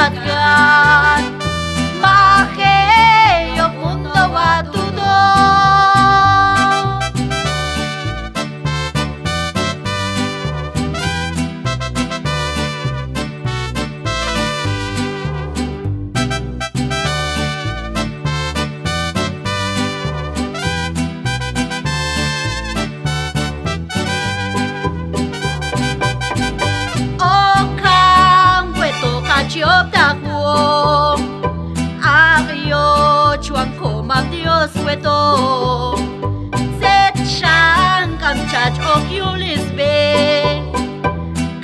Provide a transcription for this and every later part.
tzadkan Maheyok mundo watudo Chiop ta huo Ario chuan komam Dios weto Zet shan kam chach ok yulis be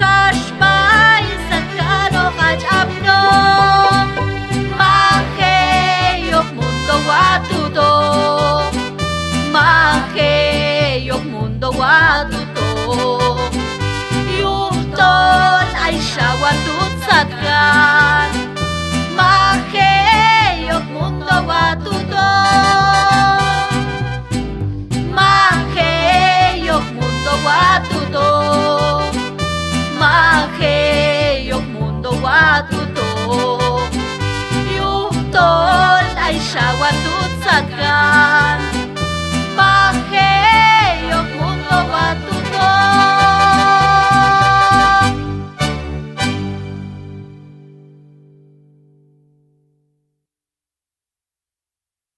Kashbai satkano kaj abno Maheyok mundo watudo Maheyok mundo watudo Yuhtol ay shawatut tzadkan Maheyok mundo watudo Maheyok mundo watudo Maheyok mundo watudo Yuhtol ay shawatut tzadkan